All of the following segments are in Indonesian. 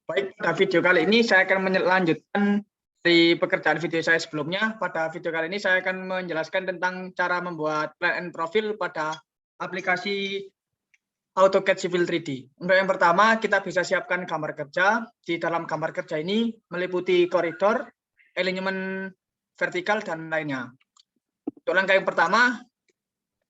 Baik, pada video kali ini saya akan melanjutkan dari pekerjaan video saya sebelumnya. Pada video kali ini saya akan menjelaskan tentang cara membuat plan and profil pada aplikasi AutoCAD Civil 3D. Untuk yang pertama, kita bisa siapkan gambar kerja. Di dalam gambar kerja ini meliputi koridor, elemen vertikal, dan lainnya. Untuk langkah yang pertama,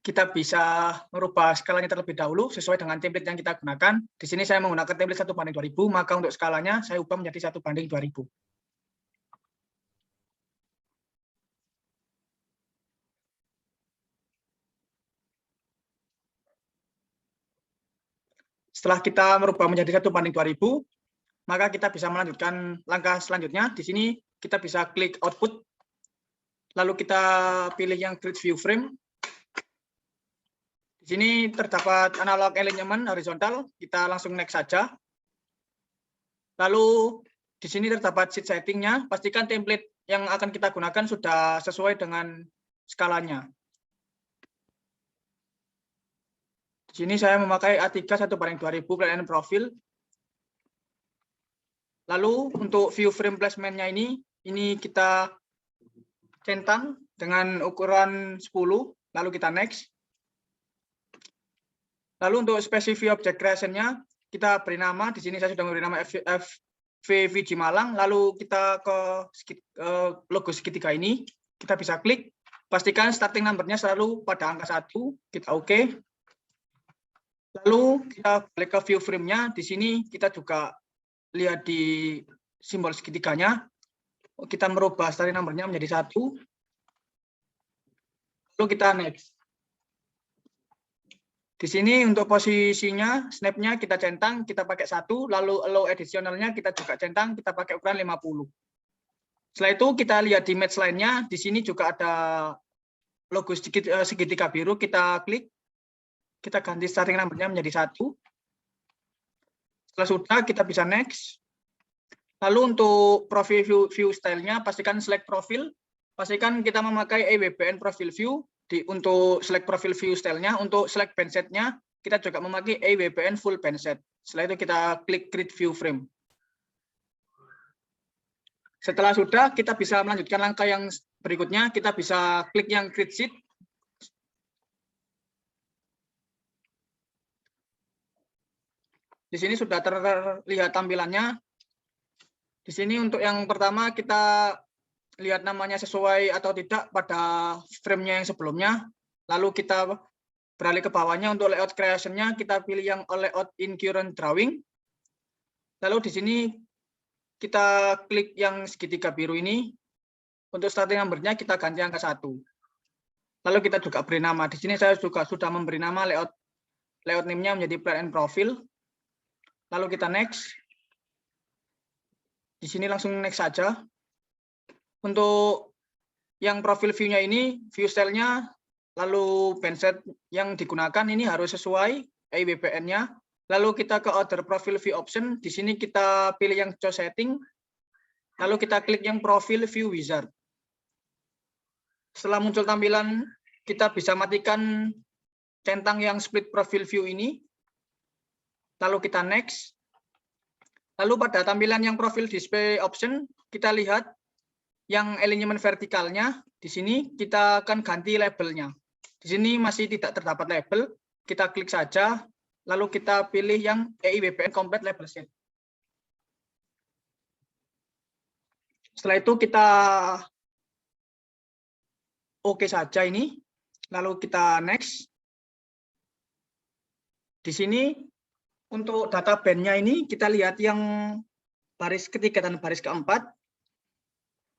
kita bisa merubah skalanya terlebih dahulu sesuai dengan template yang kita gunakan. Di sini saya menggunakan template 1:2000, maka untuk skalanya saya ubah menjadi 1:2000. Setelah kita merubah menjadi 1:2000, maka kita bisa melanjutkan langkah selanjutnya. Di sini kita bisa klik output, lalu kita pilih yang grid view frame. Di sini terdapat analog alignment horizontal, kita langsung next saja. Lalu di sini terdapat sheet settingnya, pastikan template yang akan kita gunakan sudah sesuai dengan skalanya. Di sini saya memakai A3 1:2000 plan and profil. Lalu untuk view frame placement-nya ini kita centang dengan ukuran 10, lalu kita next. Lalu untuk specify object creation-nya kita beri nama, di sini saya sudah memberi nama FVVG Malang, lalu kita ke logo segitiga ini, kita bisa klik, pastikan starting number-nya selalu pada angka 1, kita oke. Lalu kita balik ke view frame-nya, di sini kita juga lihat di simbol segitiganya, kita merubah starting number-nya menjadi 1, lalu kita next. Di sini untuk posisinya, snap-nya kita centang, kita pakai 1, lalu allow additional-nya kita juga centang, kita pakai ukuran 50. Setelah itu kita lihat di match lainnya, di sini juga ada logo segitiga biru, kita klik, kita ganti starting number-nya menjadi 1. Setelah sudah, kita bisa next. Lalu untuk profil view style-nya, pastikan select profil, pastikan kita memakai EWBN profil view. Untuk select profil view style-nya, untuk select bandset-nya, kita juga memakai EWBN full bandset. Setelah itu kita klik grid view frame. Setelah sudah, kita bisa melanjutkan langkah yang berikutnya, kita bisa klik yang grid sheet. Di sini sudah terlihat tampilannya. Di sini untuk yang pertama kita lihat namanya sesuai atau tidak pada frame-nya yang sebelumnya. Lalu kita beralih ke bawahnya untuk layout creation-nya, kita pilih yang layout in current drawing. Lalu di sini kita klik yang segitiga biru ini. Untuk starting number-nya kita ganti angka 1. Lalu kita juga beri nama. Di sini saya juga sudah memberi nama layout name-nya menjadi plan and profile. Lalu kita next. Di sini langsung next saja. Untuk yang profil view-nya ini, view style-nya, lalu bandset yang digunakan ini harus sesuai EWBN-nya. Lalu kita ke order profile view option, di sini kita pilih yang show setting, lalu kita klik yang profile view wizard. Setelah muncul tampilan, kita bisa matikan centang yang split profile view ini, lalu kita next. Lalu pada tampilan yang profile display option, kita lihat yang alignment vertikalnya, di sini kita akan ganti labelnya. Di sini masih tidak terdapat label, kita klik saja, lalu kita pilih yang EIWBN Complete Label Set. Setelah itu kita oke saja ini, lalu kita next. Di sini untuk data band-nya ini kita lihat yang baris ketiga dan baris keempat.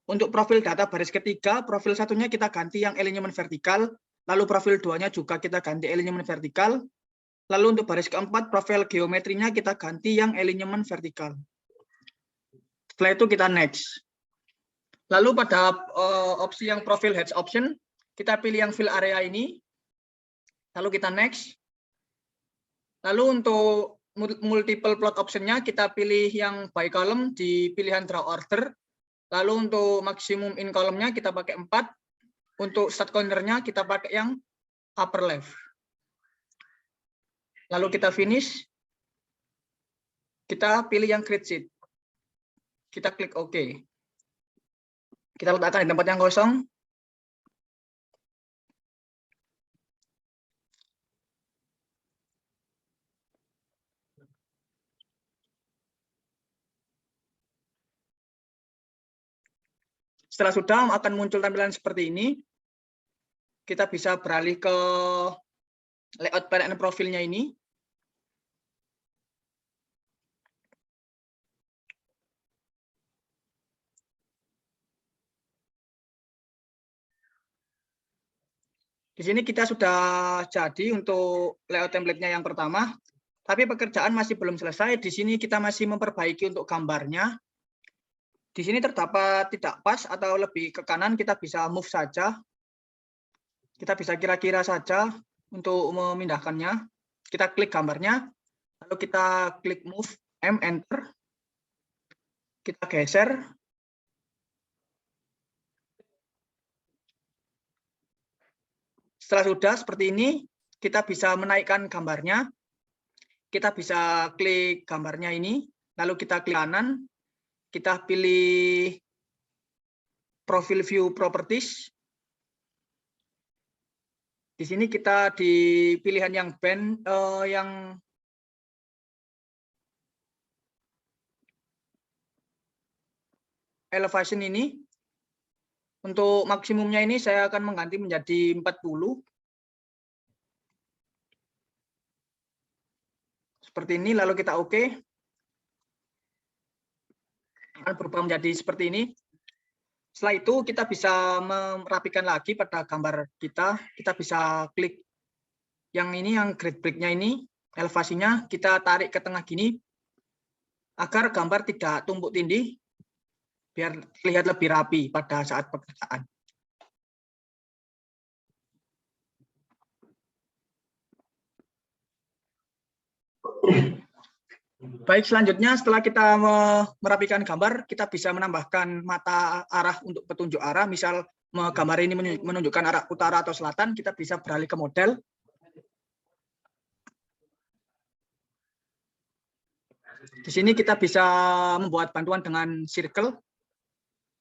Untuk profil data baris ketiga, profil satunya kita ganti yang alignment vertikal, lalu profil 2-nya juga kita ganti alignment vertikal, lalu untuk baris keempat, profil geometrinya kita ganti yang alignment vertikal. Setelah itu kita next. Lalu pada opsi yang profil heads option, kita pilih yang fill area ini, lalu kita next. Lalu untuk multiple plot option-nya, kita pilih yang by column di pilihan draw order. Lalu untuk maksimum in column-nya kita pakai 4. Untuk start corner-nya kita pakai yang upper left. Lalu kita finish. Kita pilih yang grid sheet. Kita klik OK. Kita letakkan di tempat yang kosong. Setelah sudah akan muncul tampilan seperti ini. Kita bisa beralih ke layout parent profilnya ini. Di sini kita sudah jadi untuk layout template-nya yang pertama, tapi pekerjaan masih belum selesai. Di sini kita masih memperbaiki untuk gambarnya. Di sini terdapat tidak pas atau lebih ke kanan, kita bisa move saja. Kita bisa kira-kira saja untuk memindahkannya. Kita klik gambarnya, lalu kita klik move, enter. Kita geser. Setelah sudah seperti ini, kita bisa menaikkan gambarnya. Kita bisa klik gambarnya ini, lalu kita klik kanan, kita pilih profil view properties. Di sini kita di pilihan yang band yang elevation ini. Untuk maksimumnya ini saya akan mengganti menjadi 40. Seperti ini, lalu kita OK. Akan berubah menjadi seperti ini. Setelah itu kita bisa merapikan lagi pada gambar kita. Kita bisa klik yang ini, yang grid break-nya ini, elevasinya kita tarik ke tengah gini, agar gambar tidak tumpuk tindih, biar terlihat lebih rapi pada saat pekerjaan. Baik, selanjutnya setelah kita merapikan gambar, kita bisa menambahkan mata arah untuk petunjuk arah. Misal gambar ini menunjukkan arah utara atau selatan, kita bisa beralih ke model. Di sini kita bisa membuat bantuan dengan circle.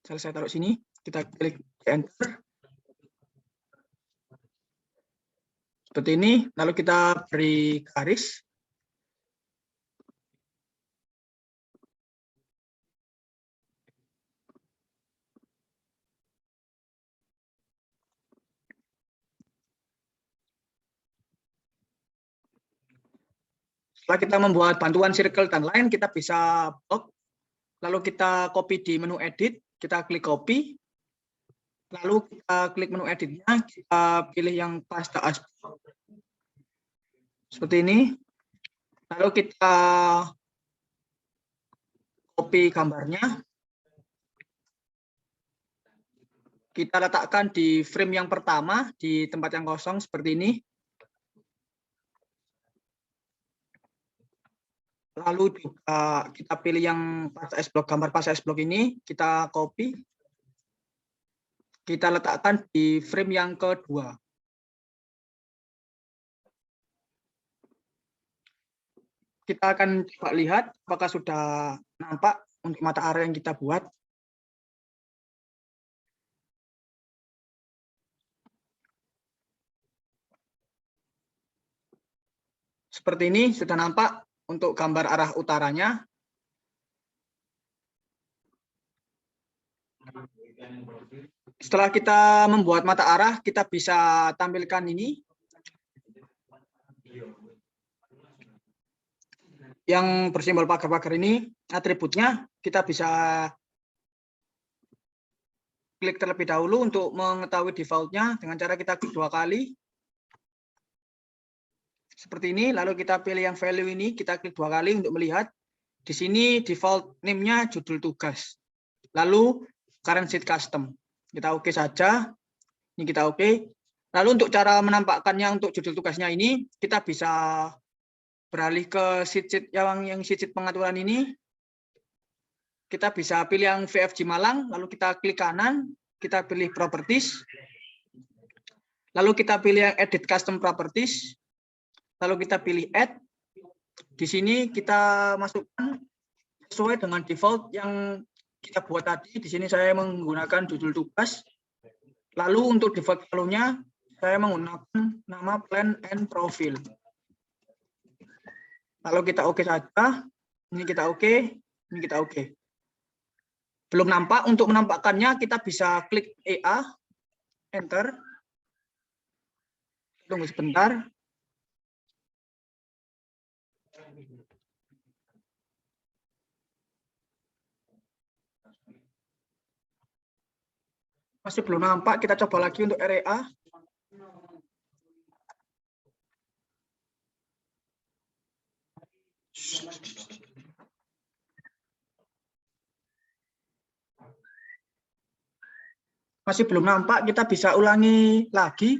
Saya taruh sini, kita klik enter. Seperti ini, lalu kita beri garis. Setelah kita membuat bantuan circle dan line, kita bisa blok. Lalu kita copy di menu edit, kita klik copy. Lalu kita klik menu editnya, kita pilih yang pasta asblock. Seperti ini. Lalu kita copy gambarnya. Kita letakkan di frame yang pertama, di tempat yang kosong seperti ini. Lalu juga kita pilih yang pasta asblock, gambar pasta asblock ini, kita copy. Kita letakkan di frame yang kedua. Kita akan coba lihat apakah sudah nampak untuk mata arah yang kita buat. Seperti ini sudah nampak untuk gambar arah utaranya. Setelah kita membuat mata arah, kita bisa tampilkan ini. Yang bersimbol pagar-pagar ini, atributnya kita bisa klik terlebih dahulu untuk mengetahui defaultnya dengan cara kita klik 2 kali. Seperti ini, lalu kita pilih yang value ini, kita klik 2 kali untuk melihat. Di sini default name-nya judul tugas. Lalu current sheet custom. Kita oke saja. Ini kita oke. Lalu untuk cara menampakkannya untuk judul tugasnya ini, kita bisa beralih ke sheet yang sheet pengaturan ini. Kita bisa pilih yang VFG Malang, lalu kita klik kanan, kita pilih properties. Lalu kita pilih yang edit custom properties. Lalu kita pilih add. Di sini kita masukkan sesuai dengan default yang kita buat tadi. Di sini saya menggunakan judul tugas. Lalu untuk default value-nya saya menggunakan nama plan and profile. Lalu kita oke saja. Ini kita oke, ini kita oke. Belum nampak, untuk menampakkannya kita bisa klik EA, enter. Tunggu sebentar. Masih belum nampak, kita coba lagi untuk REA. Masih belum nampak, kita bisa ulangi lagi.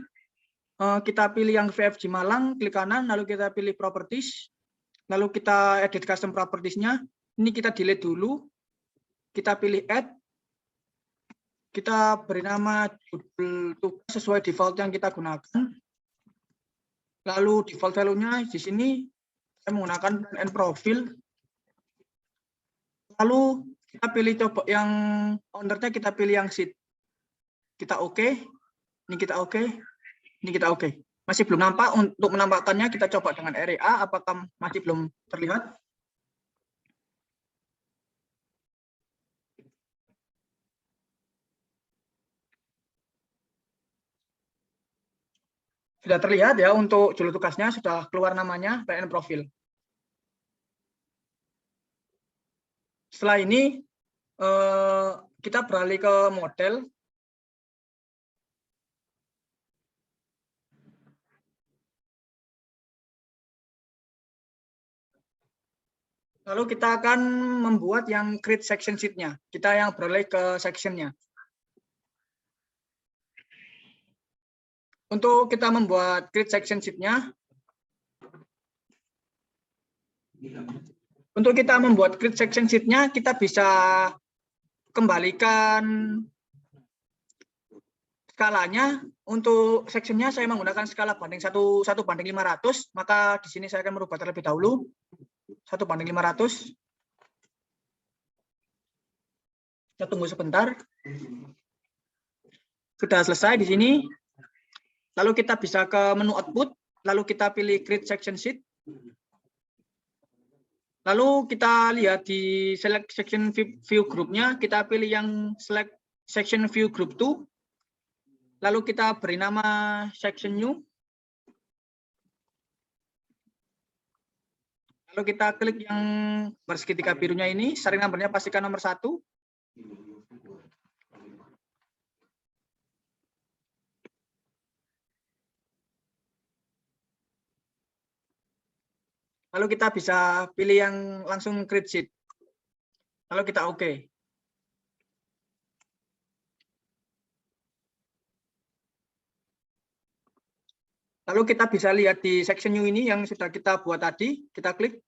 Kita pilih yang VFG Malang, klik kanan, lalu kita pilih properties, lalu kita edit custom properties-nya. Ini kita delete dulu, kita pilih add, kita beri nama judul tugas sesuai default yang kita gunakan. Lalu default value-nya di sini saya menggunakan plan and profile. Lalu kita pilih coba yang owner-nya, kita pilih yang sheet. Kita oke, ini kita oke, ini kita oke. Masih belum nampak, untuk menampakkannya kita coba dengan REA, apakah masih belum terlihat? Sudah terlihat ya, untuk judul tugasnya sudah keluar namanya, plan and profile. Setelah ini kita beralih ke model. Lalu kita akan membuat yang create section sheet-nya. Kita yang beralih ke section-nya. Untuk kita membuat create section sheet-nya, kita bisa kembalikan skalanya. Untuk section-nya saya menggunakan skala banding 1:500, maka di sini saya akan merubah terlebih dahulu 1:500. Kita tunggu sebentar. Sudah selesai di sini. Lalu kita bisa ke menu output, lalu kita pilih create section sheet. Lalu kita lihat di select section view group-nya, kita pilih yang select section view group 2. Lalu kita beri nama section new. Lalu kita klik yang bersegitiga birunya ini, sering numbernya pastikan nomor 1. Lalu kita bisa pilih yang langsung create sheet. Lalu kita oke. Lalu kita bisa lihat di section new ini yang sudah kita buat tadi, kita klik.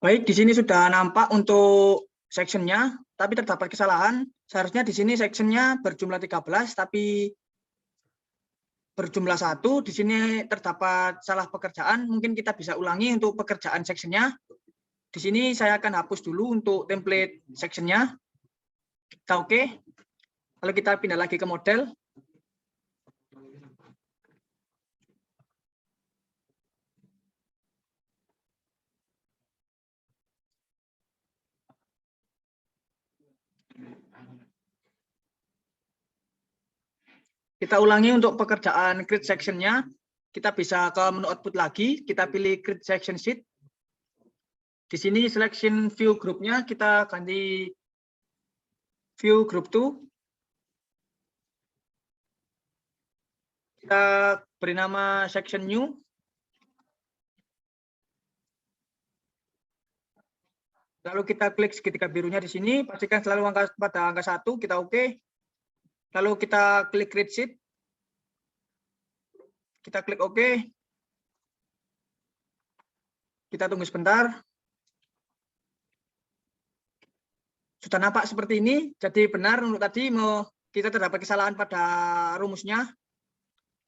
Baik, di sini sudah nampak untuk section-nya, tapi terdapat kesalahan. Seharusnya di sini section-nya berjumlah 13, tapi berjumlah 1. Di sini terdapat salah pekerjaan. Mungkin kita bisa ulangi untuk pekerjaan section-nya. Di sini saya akan hapus dulu untuk template section-nya. Kita oke. Lalu kita pindah lagi ke model. Kita ulangi untuk pekerjaan create section-nya. Kita bisa ke menu output lagi. Kita pilih create section sheet. Di sini selection view group-nya kita ganti view group 2. Kita beri nama section new. Lalu kita klik segitiga birunya di sini. Pastikan selalu pada angka 1. Kita oke. Lalu kita klik create sheet. Kita klik OK. Kita tunggu sebentar. Sudah nampak seperti ini. Jadi benar untuk tadi kita terdapat kesalahan pada rumusnya.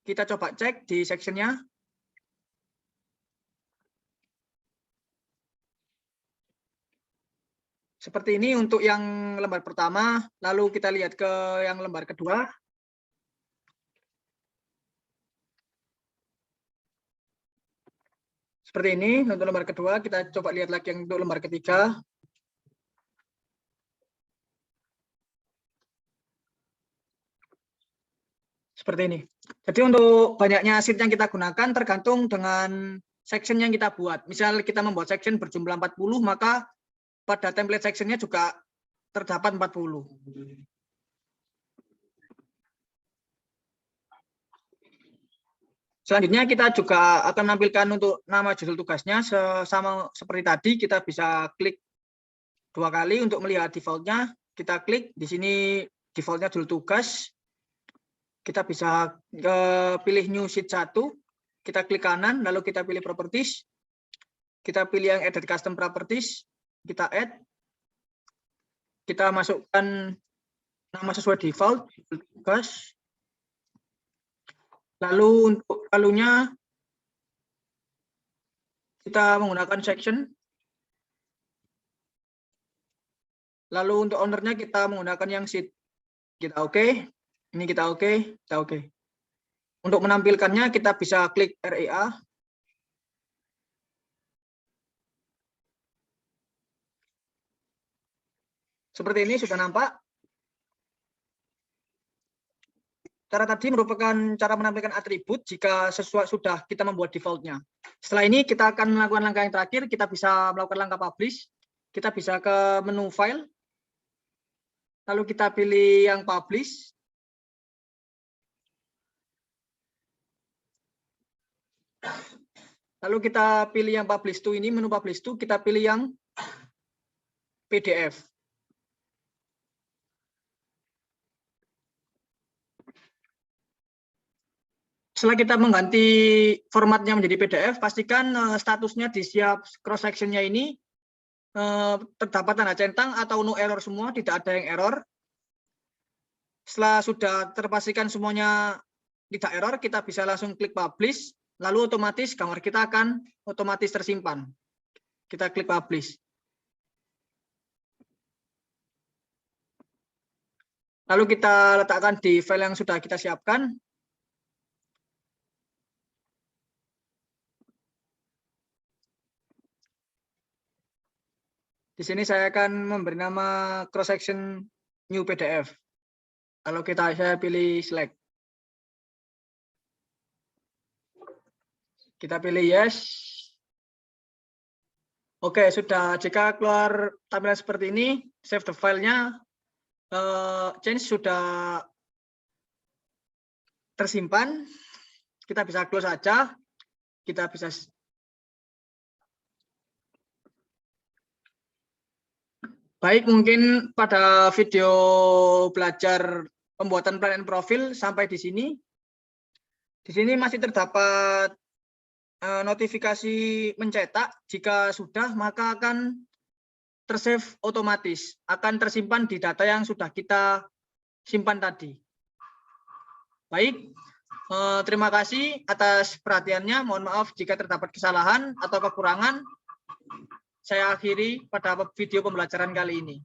Kita coba cek di sectionnya. Seperti ini untuk yang lembar pertama. Lalu kita lihat ke yang lembar kedua. Seperti ini untuk lembar kedua. Kita coba lihat lagi yang untuk lembar ketiga. Seperti ini. Jadi untuk banyaknya sheet yang kita gunakan tergantung dengan section yang kita buat. Misal kita membuat section berjumlah 40, maka pada template sectionnya juga terdapat 40. Selanjutnya kita juga akan menampilkan untuk nama judul tugasnya sama seperti tadi. Kita bisa klik 2 kali untuk melihat defaultnya. Kita klik di sini defaultnya judul tugas. Kita bisa pilih new sheet 1. Kita klik kanan, lalu kita pilih properties. Kita pilih yang edit custom properties. Kita add. Kita masukkan nama sesuai default judul tugas. Lalu untuk lalunya kita menggunakan section. Lalu untuk ownernya kita menggunakan yang sheet. Kita oke. Ini kita oke, kita oke. Untuk menampilkannya kita bisa klik REA. Seperti ini sudah nampak. Cara tadi merupakan cara menampilkan atribut jika sesuai sudah kita membuat defaultnya. Setelah ini kita akan melakukan langkah yang terakhir, kita bisa melakukan langkah publish. Kita bisa ke menu file, lalu kita pilih yang publish. Lalu kita pilih yang publish to ini, menu publish to, kita pilih yang PDF. Setelah kita mengganti formatnya menjadi PDF, pastikan statusnya di setiap cross sectionnya ini terdapat tanda centang atau no error semua, tidak ada yang error. Setelah sudah terpastikan semuanya tidak error, kita bisa langsung klik publish, lalu otomatis gambar kita akan otomatis tersimpan. Kita klik publish. Lalu kita letakkan di file yang sudah kita siapkan. Di sini saya akan memberi nama cross section new PDF. Lalu saya pilih select. Kita pilih yes. Oke, sudah. Jika keluar tampilan seperti ini, save the filenya, change sudah tersimpan. Kita bisa close saja. Kita bisa baik, mungkin pada video belajar pembuatan plan and profil sampai di sini. Di sini masih terdapat notifikasi mencetak. Jika sudah, maka akan tersave otomatis, akan tersimpan di data yang sudah kita simpan tadi. Baik, terima kasih atas perhatiannya. Mohon maaf jika terdapat kesalahan atau kekurangan. Saya akhiri pada video pembelajaran kali ini.